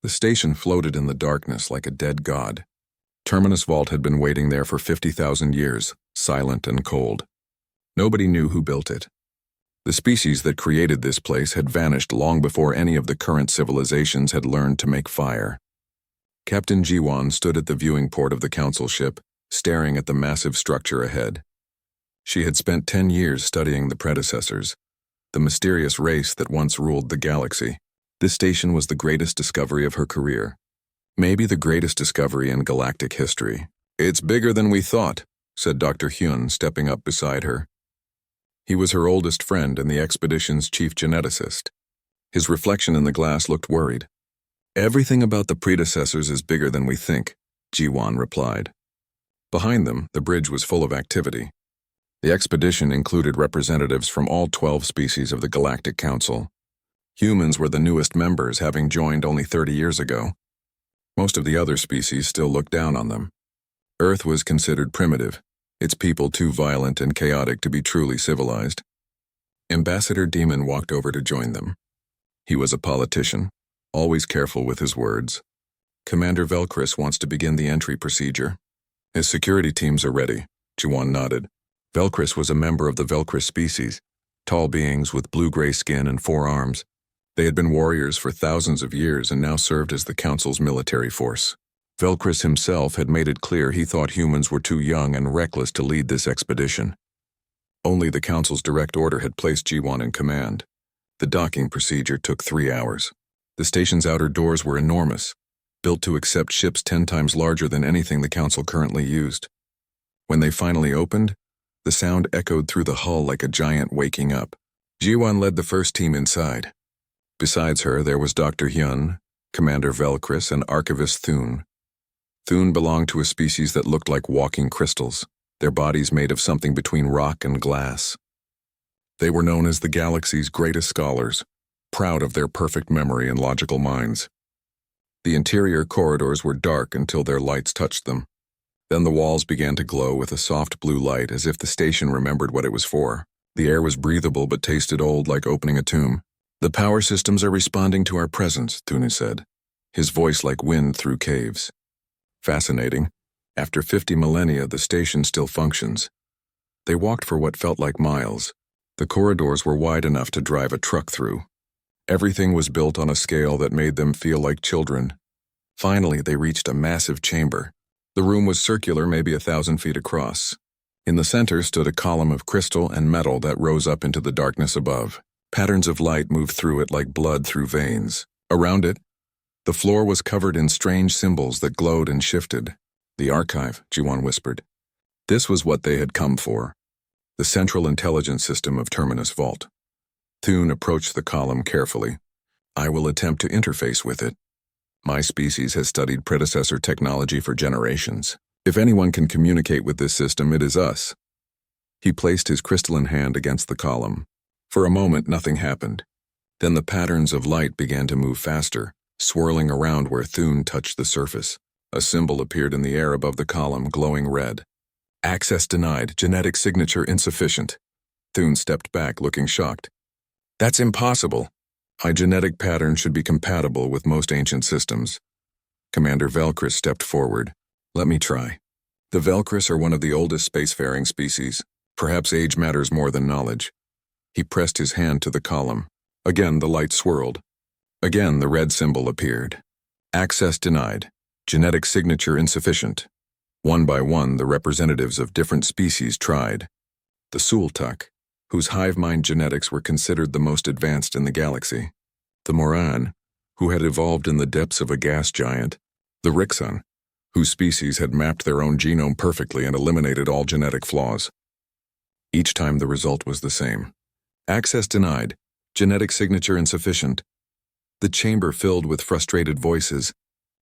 The station floated in the darkness like a dead god. Terminus Vault had been waiting there for 50,000 years, silent and cold. Nobody knew who built it. The species that created this place had vanished long before any of the current civilizations had learned to make fire. Captain Jiwan stood at the viewing port of the council ship, staring at the massive structure ahead. She had spent 10 years studying the predecessors, the mysterious race that once ruled the galaxy. This station was the greatest discovery of her career. Maybe the greatest discovery in galactic history. "It's bigger than we thought," said Dr. Hyun, stepping up beside her. He was her oldest friend and the expedition's chief geneticist. His reflection in the glass looked worried. "Everything about the predecessors is bigger than we think," Jiwan replied. Behind them, the bridge was full of activity. The expedition included representatives from all 12 species of the Galactic Council. Humans were the newest members, having joined only 30 years ago. Most of the other species still looked down on them. Earth was considered primitive, its people too violent and chaotic to be truly civilized. Ambassador Demon walked over to join them. He was a politician, always careful with his words. "Commander Velcris wants to begin the entry procedure. His security teams are ready," Jiwan nodded. Velcris was a member of the Velcris species, tall beings with blue-gray skin and 4 arms. They had been warriors for thousands of years and now served as the Council's military force. Velcris himself had made it clear he thought humans were too young and reckless to lead this expedition. Only the Council's direct order had placed Jiwan in command. The docking procedure took 3 hours. The station's outer doors were enormous, built to accept ships 10 times larger than anything the Council currently used. When they finally opened, the sound echoed through the hull like a giant waking up. Jiwan led the first team inside. Besides her, there was Dr. Hyun, Commander Velcris, and Archivist Thune. Thune belonged to a species that looked like walking crystals, their bodies made of something between rock and glass. They were known as the galaxy's greatest scholars, proud of their perfect memory and logical minds. The interior corridors were dark until their lights touched them. Then the walls began to glow with a soft blue light, as if the station remembered what it was for. The air was breathable but tasted old, like opening a tomb. "The power systems are responding to our presence," Thune said, his voice like wind through caves. "Fascinating. After 50 millennia, the station still functions." They walked for what felt like miles. The corridors were wide enough to drive a truck through. Everything was built on a scale that made them feel like children. Finally, they reached a massive chamber. The room was circular, maybe 1,000 feet across. In the center stood a column of crystal and metal that rose up into the darkness above. Patterns of light moved through it like blood through veins. Around it, the floor was covered in strange symbols that glowed and shifted. "The archive," Jiwan whispered. This was what they had come for. The central intelligence system of Terminus Vault. Thune approached the column carefully. "I will attempt to interface with it. My species has studied predecessor technology for generations. If anyone can communicate with this system, it is us." He placed his crystalline hand against the column. For a moment, nothing happened. Then the patterns of light began to move faster, swirling around where Thune touched the surface. A symbol appeared in the air above the column, glowing red. "Access denied. Genetic signature insufficient." Thune stepped back, looking shocked. "That's impossible. My genetic pattern should be compatible with most ancient systems." Commander Velcris stepped forward. "Let me try." The Velcris are one of the oldest spacefaring species. Perhaps age matters more than knowledge. He pressed his hand to the column. Again, the light swirled. Again, the red symbol appeared. "Access denied. Genetic signature insufficient." One by one, the representatives of different species tried. The Sultak, whose hive mind genetics were considered the most advanced in the galaxy. The Moran, who had evolved in the depths of a gas giant. The Rixon, whose species had mapped their own genome perfectly and eliminated all genetic flaws. Each time the result was the same. "Access denied. Genetic signature insufficient." The chamber filled with frustrated voices.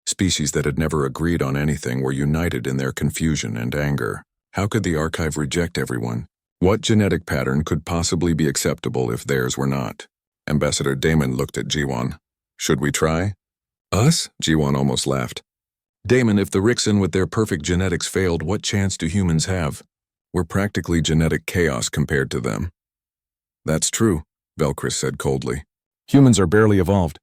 Species that had never agreed on anything were united in their confusion and anger. How could the archive reject everyone? What genetic pattern could possibly be acceptable if theirs were not? Ambassador Damon looked at Jiwan. "Should we try?" "Us?" Jiwan almost laughed. "Damon, if the Rixon with their perfect genetics failed, what chance do humans have? We're practically genetic chaos compared to them." "That's true," Velcris said coldly. "Humans are barely evolved.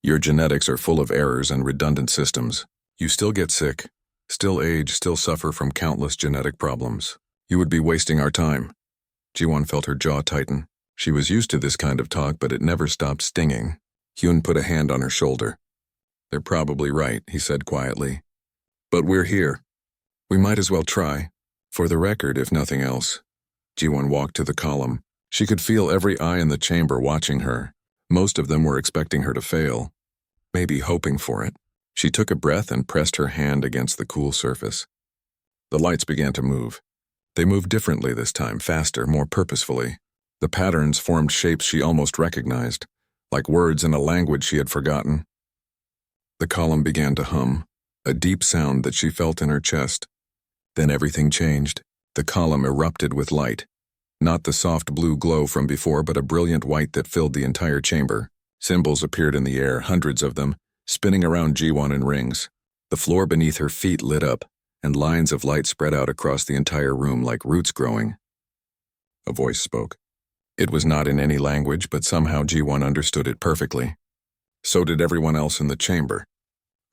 Your genetics are full of errors and redundant systems. You still get sick, still age, still suffer from countless genetic problems. You would be wasting our time. Ji-won felt her jaw tighten. She was used to this kind of talk, but it never stopped stinging. Hyun put a hand on her shoulder. They're probably right, he said quietly. But we're here. We might as well try. For the record, if nothing else. Ji-won walked to the column. She could feel every eye in the chamber watching her. Most of them were expecting her to fail. Maybe hoping for it. She took a breath and pressed her hand against the cool surface. The lights began to move. They moved differently this time, faster, more purposefully. The patterns formed shapes she almost recognized, like words in a language she had forgotten. The column began to hum, a deep sound that she felt in her chest. Then everything changed. The column erupted with light. Not the soft blue glow from before, but a brilliant white that filled the entire chamber. Symbols appeared in the air, hundreds of them, spinning around Ji-won in rings. The floor beneath her feet lit up, and lines of light spread out across the entire room like roots growing. A voice spoke. It was not in any language, but somehow Ji-won understood it perfectly. So did everyone else in the chamber.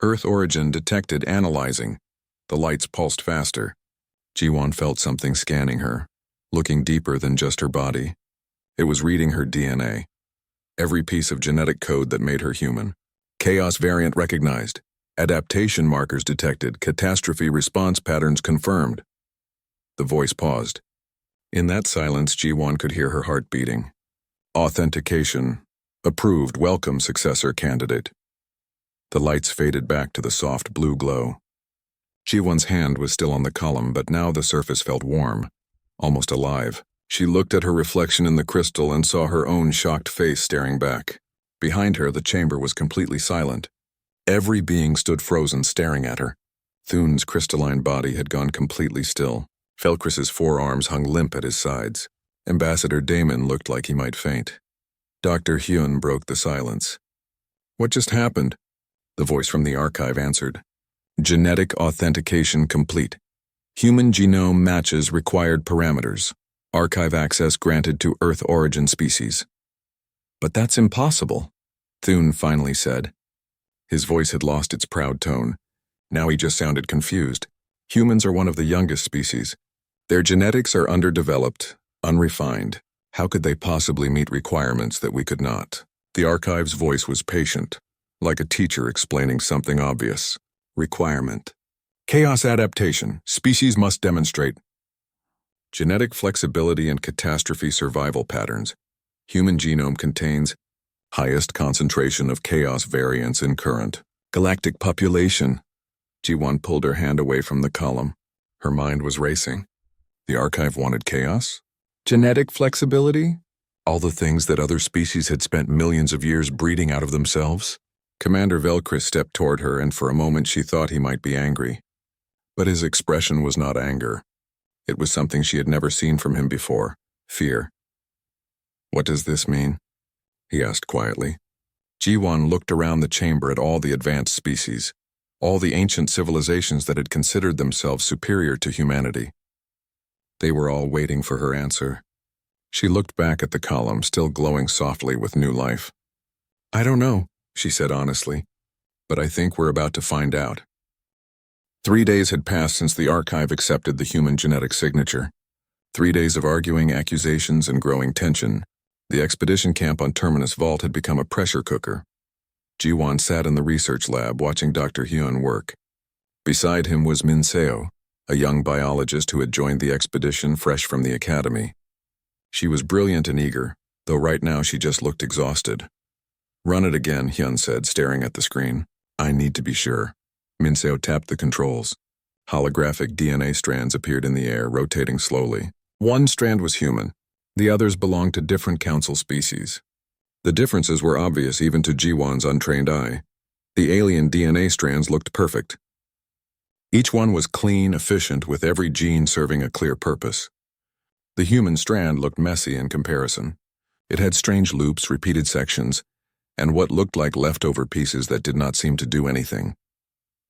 Earth origin detected, analyzing. The lights pulsed faster. Ji-won felt something scanning her, looking deeper than just her body. It was reading her DNA. Every piece of genetic code that made her human. Chaos variant recognized. Adaptation markers detected. Catastrophe response patterns confirmed. The voice paused. In that silence, Ji-won could hear her heart beating. Authentication. Approved. Welcome, successor candidate. The lights faded back to the soft blue glow. Ji-won's hand was still on the column, but now the surface felt warm, almost alive. She looked at her reflection in the crystal and saw her own shocked face staring back. Behind her, the chamber was completely silent. Every being stood frozen, staring at her. Thune's crystalline body had gone completely still. Felcris's forearms hung limp at his sides. Ambassador Damon looked like he might faint. Dr. Hyun broke the silence. What just happened? The voice from the archive answered. Genetic authentication complete. Human genome matches required parameters. Archive access granted to Earth origin species. But that's impossible, Thune finally said. His voice had lost its proud tone. Now he just sounded confused. Humans are one of the youngest species. Their genetics are underdeveloped, unrefined. How could they possibly meet requirements that we could not? The archive's voice was patient, like a teacher explaining something obvious. Requirement. Chaos adaptation. Species must demonstrate genetic flexibility and catastrophe survival patterns. Human genome contains highest concentration of chaos variants in current. Galactic population. Ji-won pulled her hand away from the column. Her mind was racing. The archive wanted chaos? Genetic flexibility? All the things that other species had spent millions of years breeding out of themselves? Commander Velcris stepped toward her, and for a moment she thought he might be angry. But his expression was not anger. It was something she had never seen from him before, fear. What does this mean? He asked quietly. Ji-won looked around the chamber at all the advanced species, all the ancient civilizations that had considered themselves superior to humanity. They were all waiting for her answer. She looked back at the column, still glowing softly with new life. I don't know, she said honestly, but I think we're about to find out. 3 days had passed since the archive accepted the human genetic signature. 3 days of arguing, accusations, and growing tension. The expedition camp on Terminus Vault had become a pressure cooker. Ji-won sat in the research lab watching Dr. Hyun work. Beside him was Min Seo, a young biologist who had joined the expedition fresh from the academy. She was brilliant and eager, though right now she just looked exhausted. Run it again, Hyun said, staring at the screen. I need to be sure. Min Seo tapped the controls. Holographic DNA strands appeared in the air, rotating slowly. One strand was human. The others belonged to different council species. The differences were obvious even to Ji-won's untrained eye. The alien DNA strands looked perfect. Each one was clean, efficient, with every gene serving a clear purpose. The human strand looked messy in comparison. It had strange loops, repeated sections, and what looked like leftover pieces that did not seem to do anything.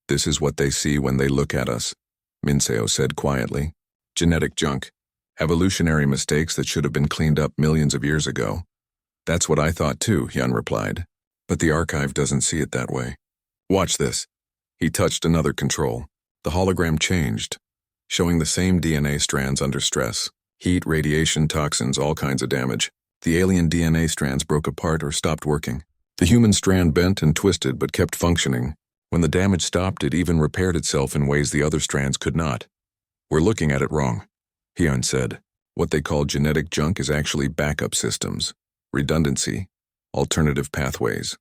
This is what they see when they look at us, Min Seo said quietly. Genetic junk. Evolutionary mistakes that should have been cleaned up millions of years ago. That's what I thought too, Hyun replied. But the archive doesn't see it that way. Watch this. He touched another control. The hologram changed, showing the same DNA strands under stress. Heat, radiation, toxins, all kinds of damage. The alien DNA strands broke apart or stopped working. The human strand bent and twisted but kept functioning. When the damage stopped, it even repaired itself in ways the other strands could not. We're looking at it wrong, Hyun said. What they call genetic junk is actually backup systems, redundancy, alternative pathways.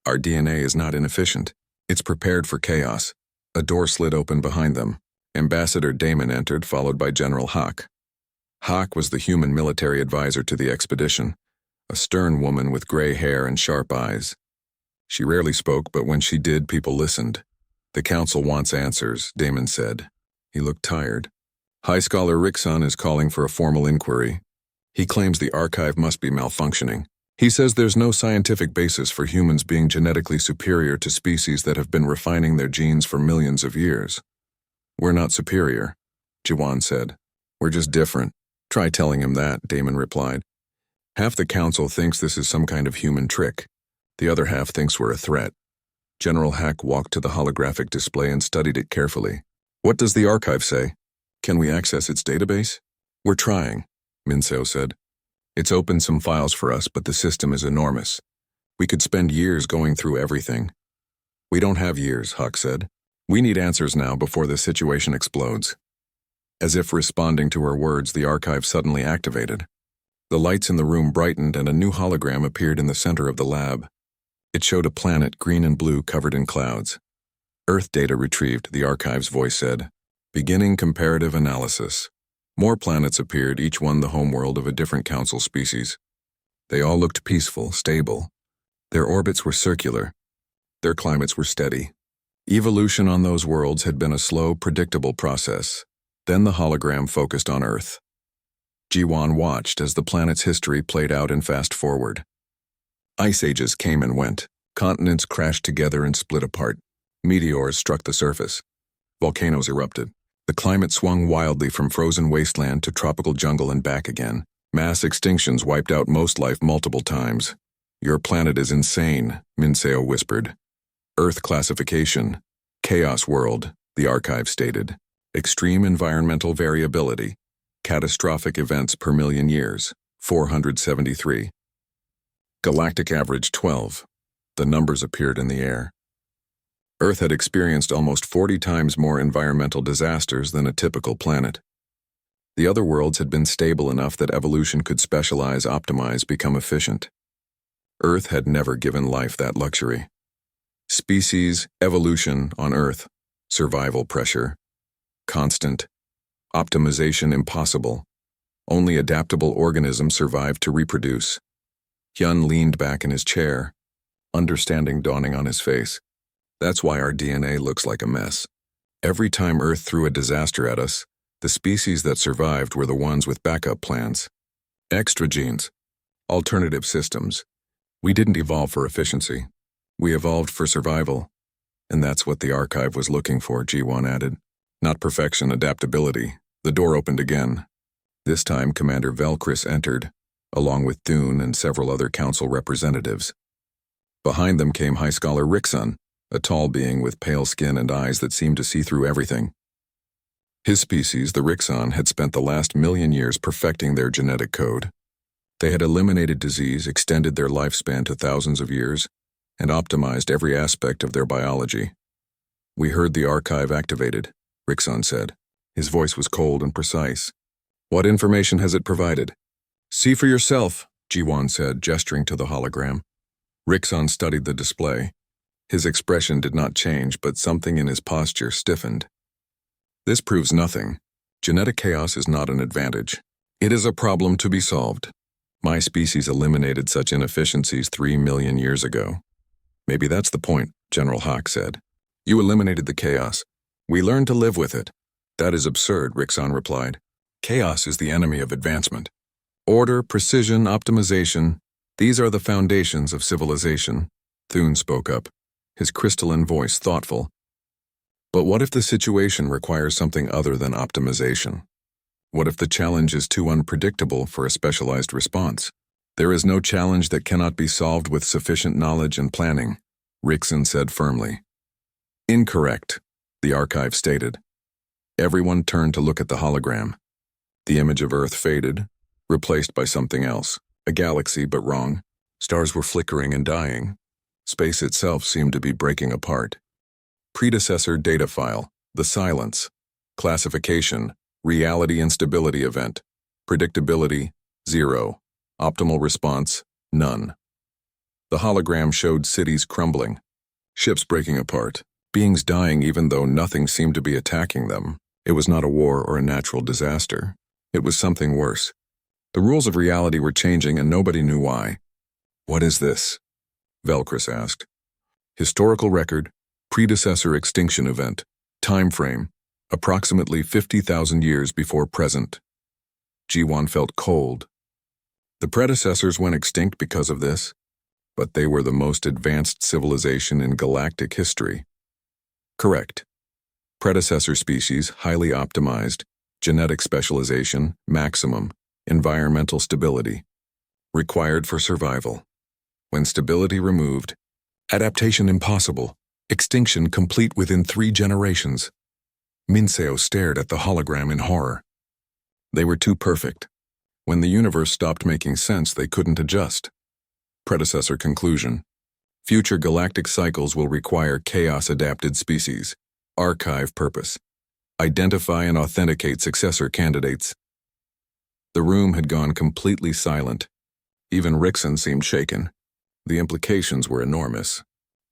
Our DNA is not inefficient. It's prepared for chaos. A door slid open behind them. Ambassador Damon entered, followed by General Hawk. Hawk was the human military advisor to the expedition, a stern woman with gray hair and sharp eyes. She rarely spoke, but when she did, people listened. The council wants answers, Damon said. He looked tired. High Scholar Rickson is calling for a formal inquiry. He claims the archive must be malfunctioning. He says there's no scientific basis for humans being genetically superior to species that have been refining their genes for millions of years. We're not superior, Jiwan said. We're just different. Try telling him that, Damon replied. Half the council thinks this is some kind of human trick. The other half thinks we're a threat. General Hack walked to the holographic display and studied it carefully. What does the archive say? Can we access its database? We're trying, Minseo said. It's opened some files for us, but the system is enormous. We could spend years going through everything. We don't have years, Huck said. We need answers now before the situation explodes. As if responding to her words, the archive suddenly activated. The lights in the room brightened and a new hologram appeared in the center of the lab. It showed a planet, green and blue, covered in clouds. Earth data retrieved, the archive's voice said. Beginning comparative analysis. More planets appeared, each one the homeworld of a different council species. They all looked peaceful, stable. Their orbits were circular. Their climates were steady. Evolution on those worlds had been a slow, predictable process. Then the hologram focused on Earth. Jiwan watched as the planet's history played out in fast forward. Ice ages came and went. Continents crashed together and split apart. Meteors struck the surface. Volcanoes erupted. The climate swung wildly from frozen wasteland to tropical jungle and back again. Mass extinctions wiped out most life multiple times. Your planet is insane, Minseo whispered. Earth classification. Chaos world, the archive stated. Extreme environmental variability. Catastrophic events per million years, 473. Galactic average 12. The numbers appeared in the air. Earth had experienced almost 40 times more environmental disasters than a typical planet. The other worlds had been stable enough that evolution could specialize, optimize, become efficient. Earth had never given life that luxury. Species, evolution on Earth, survival pressure, constant, optimization impossible. Only adaptable organisms survived to reproduce. Hyun leaned back in his chair, understanding dawning on his face. That's why our DNA looks like a mess. Every time Earth threw a disaster at us, the species that survived were the ones with backup plans. Extra genes, alternative systems. We didn't evolve for efficiency. We evolved for survival. And that's what the archive was looking for, Jiwan added. Not perfection, adaptability. The door opened again. This time, Commander Velkris entered, along with Thune and several other council representatives. Behind them came High Scholar Rickson, a tall being with pale skin and eyes that seemed to see through everything. His species, the Rickson, had spent the last million years perfecting their genetic code. They had eliminated disease, extended their lifespan to thousands of years, and optimized every aspect of their biology. We heard the archive activated, Rickson said. His voice was cold and precise. What information has it provided? See for yourself, Jiwan said, gesturing to the hologram. Rickson studied the display. His expression did not change, but something in his posture stiffened. This proves nothing. Genetic chaos is not an advantage. It is a problem to be solved. My species eliminated such inefficiencies 3 million years ago. Maybe that's the point, General Hawk said. You eliminated the chaos. We learned to live with it. That is absurd, Rickson replied. Chaos is the enemy of advancement. Order, precision, optimization, these are the foundations of civilization. Thune spoke up, his crystalline voice thoughtful. But what if the situation requires something other than optimization? What if the challenge is too unpredictable for a specialized response? There is no challenge that cannot be solved with sufficient knowledge and planning, Rickson said firmly. Incorrect, the archive stated. Everyone turned to look at the hologram. The image of Earth faded, replaced by something else. A galaxy, but wrong. Stars were flickering and dying. Space itself seemed to be breaking apart. Predecessor data file, the silence. Classification, reality instability event. Predictability, 0. Optimal response, none. The hologram showed cities crumbling, ships breaking apart, beings dying even though nothing seemed to be attacking them. It was not a war or a natural disaster. It was something worse. The rules of reality were changing and nobody knew why. What is this? Velcris asked. Historical record, predecessor extinction event, time frame, approximately 50,000 years before present. Jiwan felt cold. The predecessors went extinct because of this, but they were the most advanced civilization in galactic history. Correct. Predecessor species, highly optimized, genetic specialization, maximum, environmental stability, required for survival. When stability removed, adaptation impossible, extinction complete within 3 generations. Minseo stared at the hologram in horror. They were too perfect. When the universe stopped making sense, they couldn't adjust. Predecessor conclusion. Future galactic cycles will require chaos-adapted species. Archive purpose. Identify and authenticate successor candidates. The room had gone completely silent. Even Rickson seemed shaken. The implications were enormous.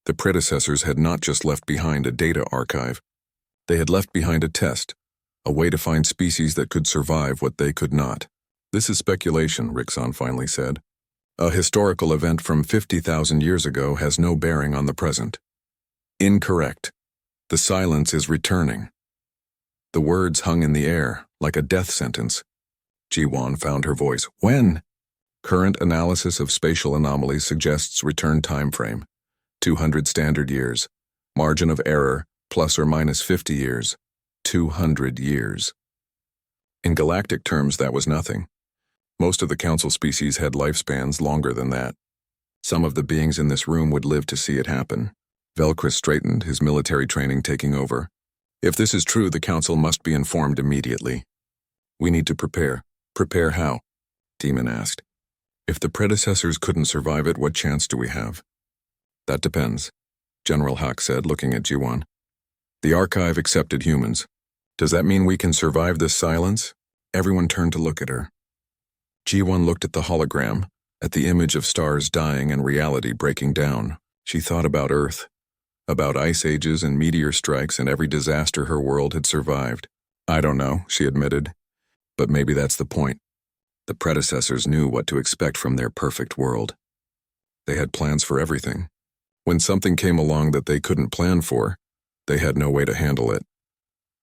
The predecessors had not just left behind a data archive. They had left behind a test, a way to find species that could survive what they could not. This is speculation, Rickson finally said. A historical event from 50,000 years ago has no bearing on the present. Incorrect. The silence is returning. The words hung in the air, like a death sentence. Jiwan found her voice. When? Current analysis of spatial anomalies suggests return time frame. 200 standard years. Margin of error, plus or minus 50 years. 200 years. In galactic terms, that was nothing. Most of the council species had lifespans longer than that. Some of the beings in this room would live to see it happen. Velcris straightened, his military training taking over. If this is true, the council must be informed immediately. We need to prepare. Prepare how? Demon asked. If the predecessors couldn't survive it, what chance do we have? That depends, General Hawk said, looking at Jiwan. The archive accepted humans. Does that mean we can survive this silence? Everyone turned to look at her. Jiwan looked at the hologram, at the image of stars dying and reality breaking down. She thought about Earth, about ice ages and meteor strikes and every disaster her world had survived. I don't know, she admitted. But maybe that's the point. The predecessors knew what to expect from their perfect world. They had plans for everything. When something came along that they couldn't plan for, they had no way to handle it.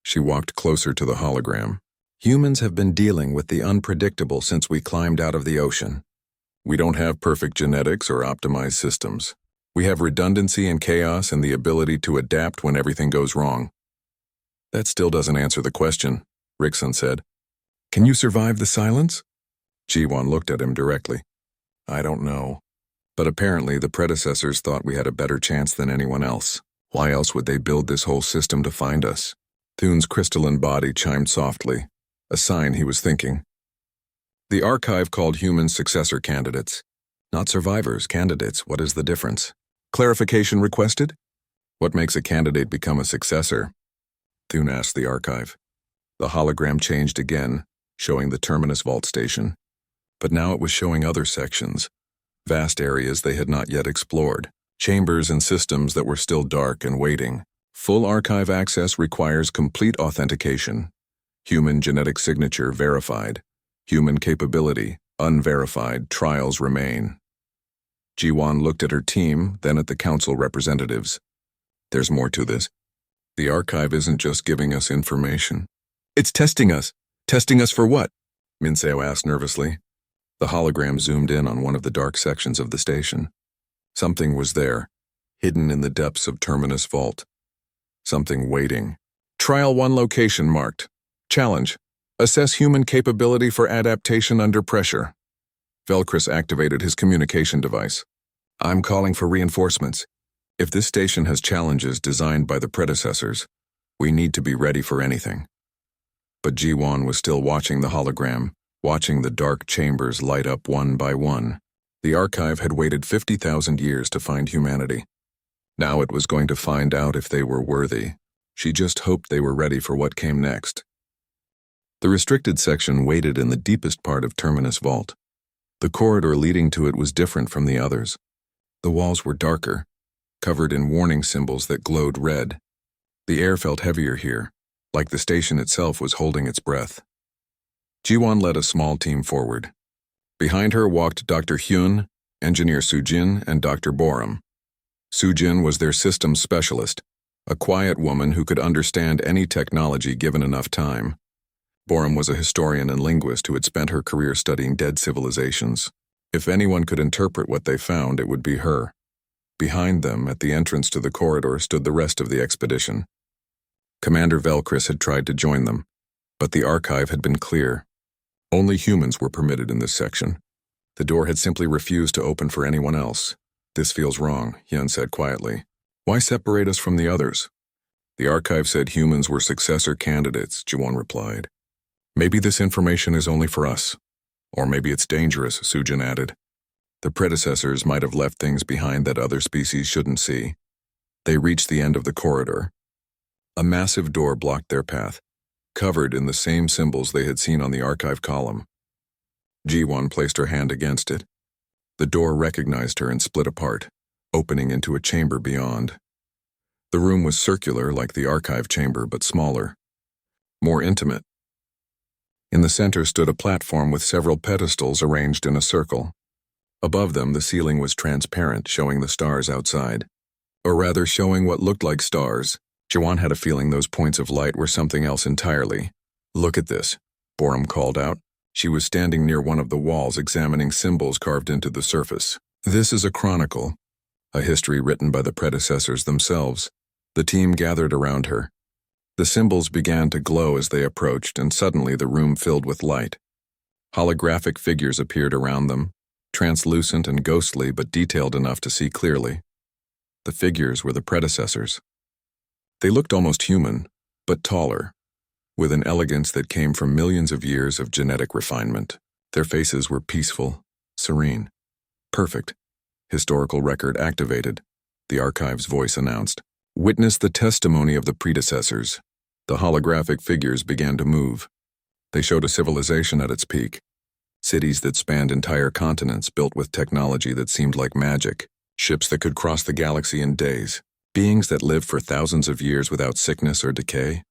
She walked closer to the hologram. Humans have been dealing with the unpredictable since we climbed out of the ocean. We don't have perfect genetics or optimized systems. We have redundancy and chaos and the ability to adapt when everything goes wrong. That still doesn't answer the question, Rickson said. Can you survive the silence? Jiwan looked at him directly. I don't know. But apparently the predecessors thought we had a better chance than anyone else. Why else would they build this whole system to find us? Thune's crystalline body chimed softly, a sign he was thinking. The archive called humans successor candidates. Not survivors, candidates. What is the difference? Clarification requested? What makes a candidate become a successor? Thune asked the archive. The hologram changed again, showing the terminus vault station. But now it was showing other sections, vast areas they had not yet explored, chambers and systems that were still dark and waiting. Full archive access requires complete authentication. Human genetic signature verified. Human capability unverified. Trials remain. Jiwan looked at her team, then at the council representatives. There's more to this. The archive isn't just giving us information. It's testing us. Testing us for what? Minseo asked nervously. The hologram zoomed in on one of the dark sections of the station. Something was there, hidden in the depths of Terminus Vault. Something waiting. Trial 1 location marked. Challenge. Assess human capability for adaptation under pressure. Velcris activated his communication device. I'm calling for reinforcements. If this station has challenges designed by the predecessors, we need to be ready for anything. But Jiwan was still watching the hologram, watching the dark chambers light up one by one. The archive had waited 50,000 years to find humanity. Now it was going to find out if they were worthy. She just hoped they were ready for what came next. The restricted section waited in the deepest part of Terminus Vault. The corridor leading to it was different from the others. The walls were darker, covered in warning symbols that glowed red. The air felt heavier here, like the station itself was holding its breath. Jiwan led a small team forward. Behind her walked Dr. Hyun, Engineer Sujin, and Dr. Borum. Sujin was their systems specialist, a quiet woman who could understand any technology given enough time. Borum was a historian and linguist who had spent her career studying dead civilizations. If anyone could interpret what they found, it would be her. Behind them, at the entrance to the corridor, stood the rest of the expedition. Commander Velcris had tried to join them, but the archive had been clear. Only humans were permitted in this section. The door had simply refused to open for anyone else. This feels wrong, Hyun said quietly. Why separate us from the others? The archive said humans were successor candidates, Jiwan replied. Maybe this information is only for us. Or maybe it's dangerous, Sujin added. The predecessors might have left things behind that other species shouldn't see. They reached the end of the corridor. A massive door blocked their path, covered in the same symbols they had seen on the archive column. Jiwan placed her hand against it. The door recognized her and split apart, opening into a chamber beyond. The room was circular like the archive chamber, but smaller, more intimate. In the center stood a platform with several pedestals arranged in a circle. Above them, the ceiling was transparent, showing the stars outside. Or rather, showing what looked like stars. Jiwan had a feeling those points of light were something else entirely. Look at this, Borum called out. She was standing near one of the walls, examining symbols carved into the surface. This is a chronicle, a history written by the predecessors themselves. The team gathered around her. The symbols began to glow as they approached, and suddenly the room filled with light. Holographic figures appeared around them, translucent and ghostly but detailed enough to see clearly. The figures were the predecessors. They looked almost human, but taller, with an elegance that came from millions of years of genetic refinement. Their faces were peaceful, serene, perfect. Historical record activated, the archive's voice announced. Witness the testimony of the predecessors. The holographic figures began to move. They showed a civilization at its peak. Cities that spanned entire continents built with technology that seemed like magic. Ships that could cross the galaxy in days. Beings that lived for thousands of years without sickness or decay.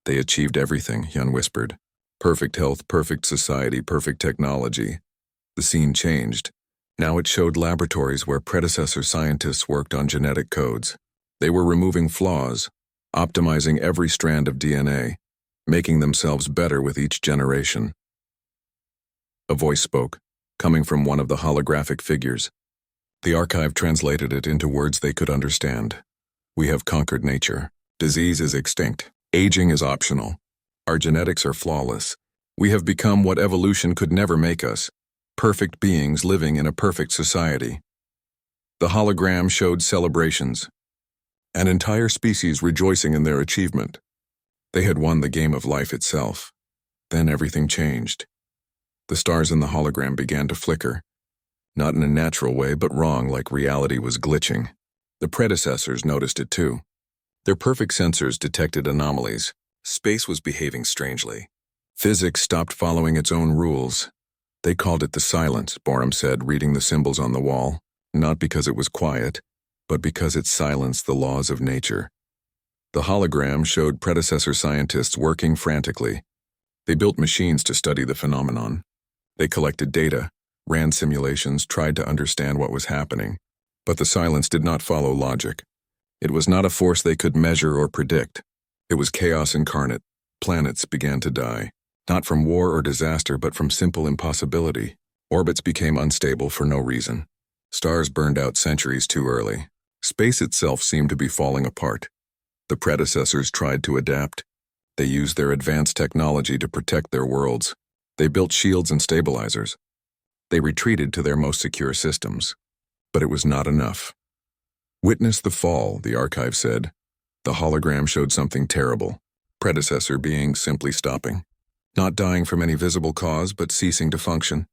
They achieved everything, Hyun whispered. Perfect health, perfect society, perfect technology. The scene changed. Now it showed laboratories where predecessor scientists worked on genetic codes. They were removing flaws, optimizing every strand of DNA, making themselves better with each generation. A voice spoke, coming from one of the holographic figures. The archive translated it into words they could understand. We have conquered nature. Disease is extinct. Aging is optional. Our genetics are flawless. We have become what evolution could never make us, perfect beings living in a perfect society. The hologram showed celebrations. An entire species rejoicing in their achievement. They had won the game of life itself. Then everything changed. The stars in the hologram began to flicker. Not in a natural way, but wrong, like reality was glitching. The predecessors noticed it too. Their perfect sensors detected anomalies. Space was behaving strangely. Physics stopped following its own rules. They called it the silence, Borum said, reading the symbols on the wall. Not because it was quiet, but because it silenced the laws of nature. The hologram showed predecessor scientists working frantically. They built machines to study the phenomenon. They collected data, ran simulations, tried to understand what was happening. But the silence did not follow logic. It was not a force they could measure or predict. It was chaos incarnate. Planets began to die, not from war or disaster, but from simple impossibility. Orbits became unstable for no reason. Stars burned out centuries too early. Space itself seemed to be falling apart. The predecessors tried to adapt. They used their advanced technology to protect their worlds. They built shields and stabilizers. They retreated to their most secure systems. But it was not enough. "Witness the fall," the archive said. The hologram showed something terrible. Predecessor beings simply stopping. Not dying from any visible cause, but ceasing to function.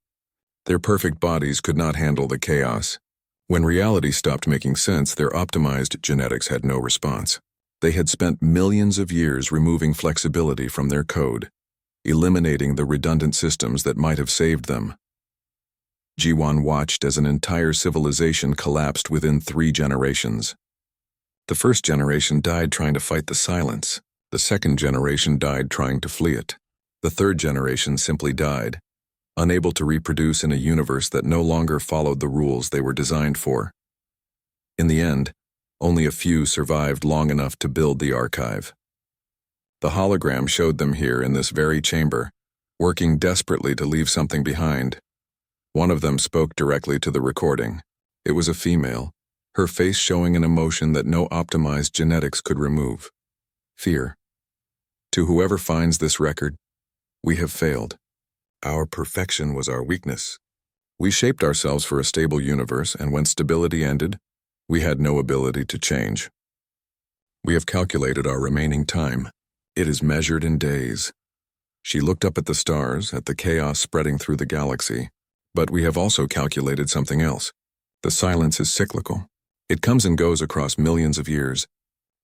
Their perfect bodies could not handle the chaos. When reality stopped making sense, their optimized genetics had no response. They had spent millions of years removing flexibility from their code, eliminating the redundant systems that might have saved them. Jiwan watched as an entire civilization collapsed within 3 generations. The first generation died trying to fight the silence. The second generation died trying to flee it. The third generation simply died, unable to reproduce in a universe that no longer followed the rules they were designed for. In the end, only a few survived long enough to build the archive. The hologram showed them here in this very chamber, working desperately to leave something behind. One of them spoke directly to the recording. It was a female, her face showing an emotion that no optimized genetics could remove. Fear. "To whoever finds this record, we have failed. Our perfection was our weakness. We shaped ourselves for a stable universe, and when stability ended, we had no ability to change. We have calculated our remaining time. It is measured in days." She looked up at the stars, at the chaos spreading through the galaxy. "But we have also calculated something else. The silence is cyclical. It comes and goes across millions of years.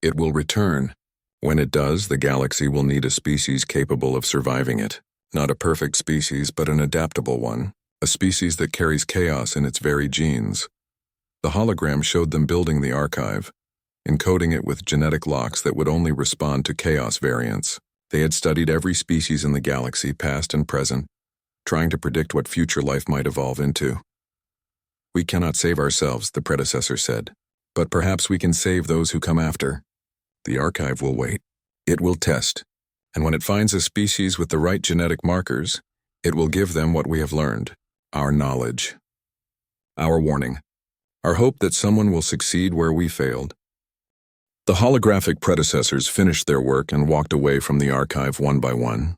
It will return. When it does, the galaxy will need a species capable of surviving it. Not a perfect species, but an adaptable one. A species that carries chaos in its very genes." The hologram showed them building the archive, encoding it with genetic locks that would only respond to chaos variants. They had studied every species in the galaxy, past and present, trying to predict what future life might evolve into. "We cannot save ourselves," the predecessor said, "but perhaps we can save those who come after. The archive will wait. It will test. And when it finds a species with the right genetic markers, it will give them what we have learned, our knowledge. Our warning. Our hope that someone will succeed where we failed." The holographic predecessors finished their work and walked away from the archive one by one.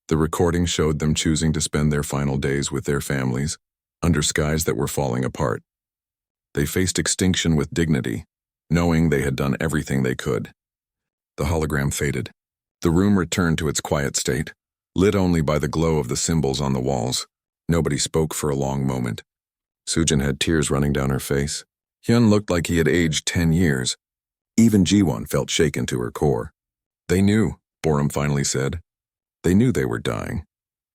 The recording showed them choosing to spend their final days with their families, under skies that were falling apart. They faced extinction with dignity, knowing they had done everything they could. The hologram faded. The room returned to its quiet state, lit only by the glow of the symbols on the walls. Nobody spoke for a long moment. Sujin had tears running down her face. Hyun looked like he had aged 10 years. Even Jiwon felt shaken to her core. "They knew," Borum finally said. "They knew they were dying,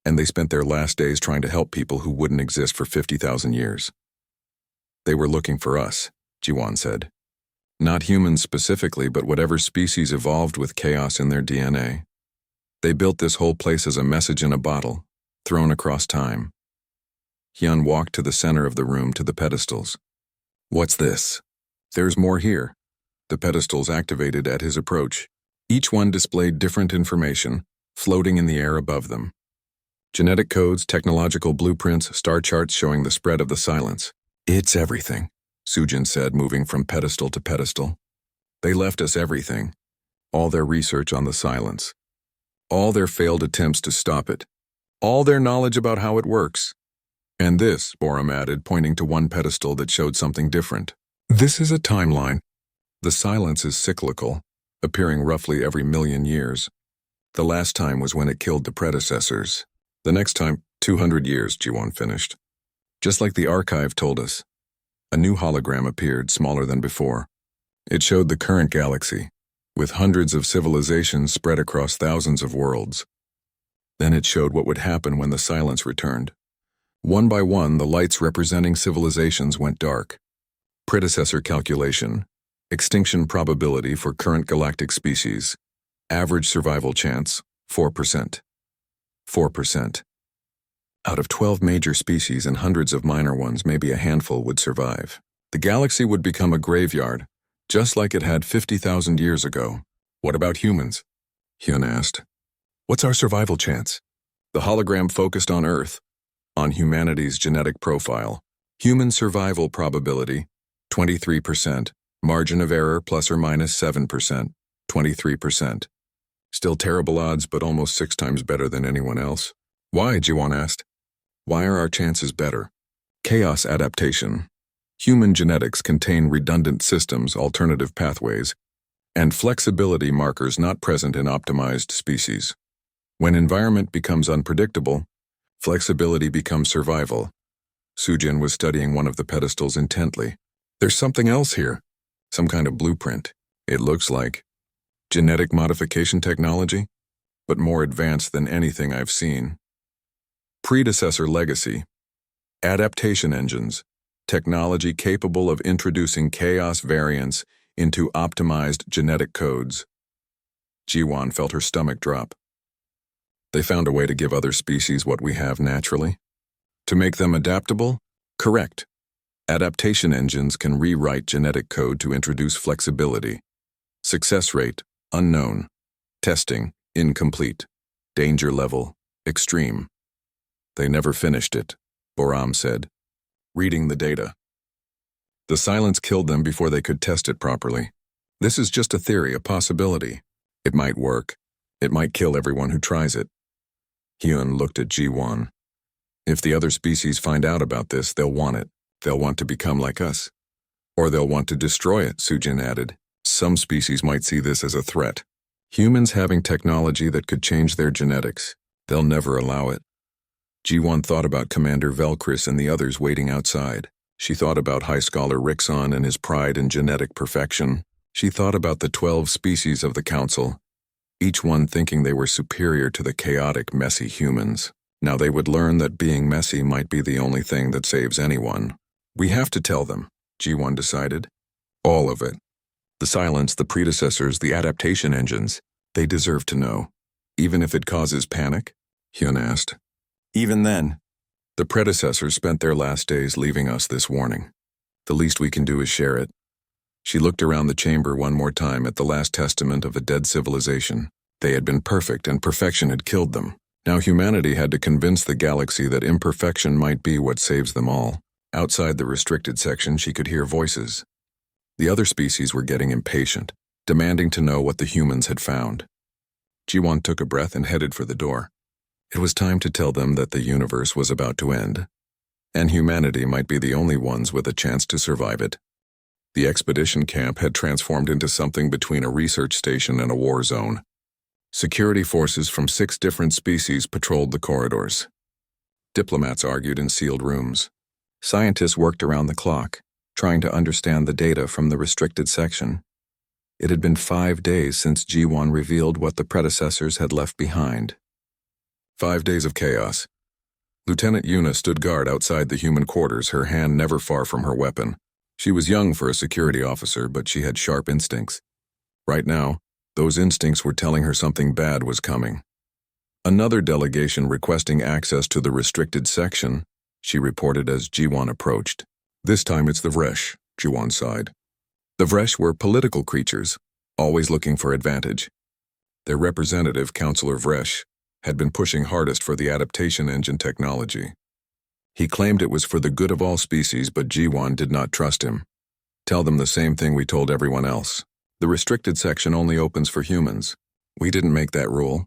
and they spent their last days trying to help people who wouldn't exist for 50,000 years. They were looking for us," Jiwon said. "Not humans specifically, but whatever species evolved with chaos in their DNA. They built this whole place as a message in a bottle, thrown across time." Hyun walked to the center of the room to the pedestals. "What's this?" "There's more here." The pedestals activated at his approach. Each one displayed different information, floating in the air above them. Genetic codes, technological blueprints, star charts showing the spread of the silence. "It's everything," Sujin said, moving from pedestal to pedestal. "They left us everything. All their research on the silence. All their failed attempts to stop it. All their knowledge about how it works. And this," Borum added, pointing to one pedestal that showed something different. "This is a timeline. The silence is cyclical, appearing roughly every million years. The last time was when it killed the predecessors. The next time, 200 years, Jiwon finished. Just like the archive told us. A new hologram appeared, smaller than before. It showed the current galaxy, with hundreds of civilizations spread across thousands of worlds. Then it showed what would happen when the silence returned. One by one, the lights representing civilizations went dark. Predecessor calculation. Extinction probability for current galactic species. Average survival chance, 4%. 4%. Out of 12 major species and hundreds of minor ones, maybe a handful would survive. The galaxy would become a graveyard, just like it had 50,000 years ago. "What about humans?" Hyun asked. "What's our survival chance?" The hologram focused on Earth, on humanity's genetic profile. Human survival probability, 23%. Margin of error plus or minus 7%, 23%. Still terrible odds, but almost 6 times better than anyone else. "Why?" Jiwon asked. Why are our chances better? Chaos adaptation. Human genetics contain redundant systems, alternative pathways, and flexibility markers not present in optimized species. When environment becomes unpredictable, flexibility becomes survival. Sujin was studying one of the pedestals intently. There's something else here. Some kind of blueprint. It looks like genetic modification technology, but more advanced than anything I've seen. Predecessor legacy. Adaptation engines. Technology capable of introducing chaos variants into optimized genetic codes. Jiwon felt her stomach drop. They found a way to give other species what we have naturally. To make them adaptable? Correct. Adaptation engines can rewrite genetic code to introduce flexibility. Success rate, unknown. Testing, incomplete. Danger level, extreme. They never finished it, Boram said, reading the data. The silence killed them before they could test it properly. This is just a theory, a possibility. It might work. It might kill everyone who tries it. Hyun looked at Jiwon. If the other species find out about this, they'll want it. They'll want to become like us. Or they'll want to destroy it, Sujin added. Some species might see this as a threat. Humans having technology that could change their genetics. They'll never allow it. Jiwon thought about Commander Velkris and the others waiting outside. She thought about High Scholar Rixon and his pride in genetic perfection. She thought about the 12 species of the Council, each one thinking they were superior to the chaotic, messy humans. Now they would learn that being messy might be the only thing that saves anyone. We have to tell them, Jiwon decided. All of it. The silence, the predecessors, the adaptation engines. They deserve to know. Even if it causes panic? Hyun asked. Even then, the predecessors spent their last days leaving us this warning. The least we can do is share it. She looked around the chamber one more time at the last testament of a dead civilization. They had been perfect and perfection had killed them. Now humanity had to convince the galaxy that imperfection might be what saves them all. Outside the restricted section, she could hear voices. The other species were getting impatient, demanding to know what the humans had found. Jiwon took a breath and headed for the door. It was time to tell them that the universe was about to end, and humanity might be the only ones with a chance to survive it. The expedition camp had transformed into something between a research station and a war zone. Security forces from 6 different species patrolled the corridors. Diplomats argued in sealed rooms. Scientists worked around the clock, trying to understand the data from the restricted section. It had been 5 days since Jiwon revealed what the predecessors had left behind. 5 days of chaos. Lieutenant Yuna stood guard outside the human quarters, her hand never far from her weapon. She was young for a security officer, but she had sharp instincts. Right now, those instincts were telling her something bad was coming. Another delegation requesting access to the restricted section, she reported as Jiwon approached. This time it's the Vresh, Jiwon sighed. The Vresh were political creatures, always looking for advantage. Their representative, Counselor Vresh, had been pushing hardest for the adaptation engine technology. He claimed it was for the good of all species, but Jiwon did not trust him. Tell them the same thing we told everyone else. The restricted section only opens for humans. We didn't make that rule.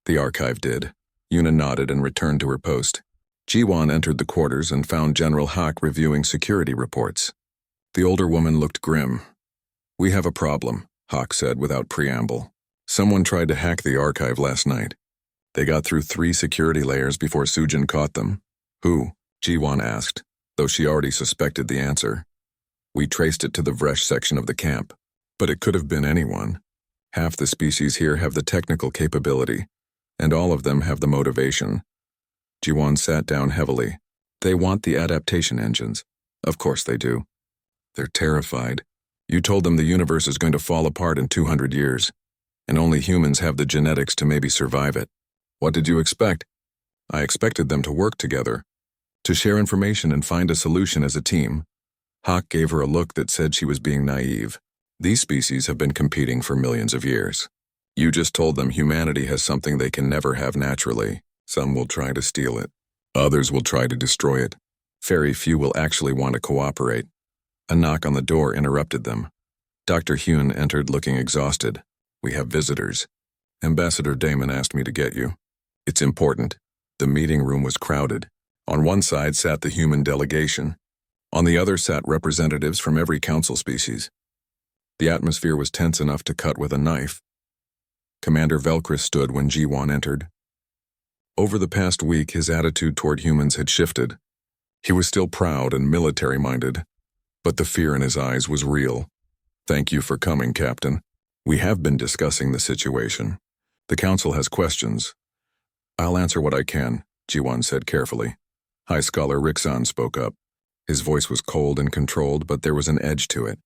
The archive did. Yuna nodded and returned to her post. Jiwon entered the quarters and found General Hak reviewing security reports. The older woman looked grim. We have a problem, Hak said without preamble. Someone tried to hack the archive last night. They got through 3 security layers before Sujin caught them. Who? Jiwon asked, though she already suspected the answer. We traced it to the Vresh section of the camp, but it could have been anyone. Half the species here have the technical capability, and all of them have the motivation. Jiwon sat down heavily. They want the adaptation engines. Of course they do. They're terrified. You told them the universe is going to fall apart in 200 years, and only humans have the genetics to maybe survive it. What did you expect? I expected them to work together, to share information and find a solution as a team. Hak gave her a look that said she was being naive. These species have been competing for millions of years. You just told them humanity has something they can never have naturally. Some will try to steal it. Others will try to destroy it. Very few will actually want to cooperate. A knock on the door interrupted them. Dr. Hyun entered looking exhausted. We have visitors. Ambassador Damon asked me to get you. It's important. The meeting room was crowded. On one side sat the human delegation. On the other sat representatives from every council species. The atmosphere was tense enough to cut with a knife. Commander Velcris stood when Jiwan entered. Over the past week, his attitude toward humans had shifted. He was still proud and military-minded, but the fear in his eyes was real. "Thank you for coming, Captain. We have been discussing the situation. The Council has questions." "I'll answer what I can," Jiwan said carefully. High Scholar Rixon spoke up. His voice was cold and controlled, but there was an edge to it.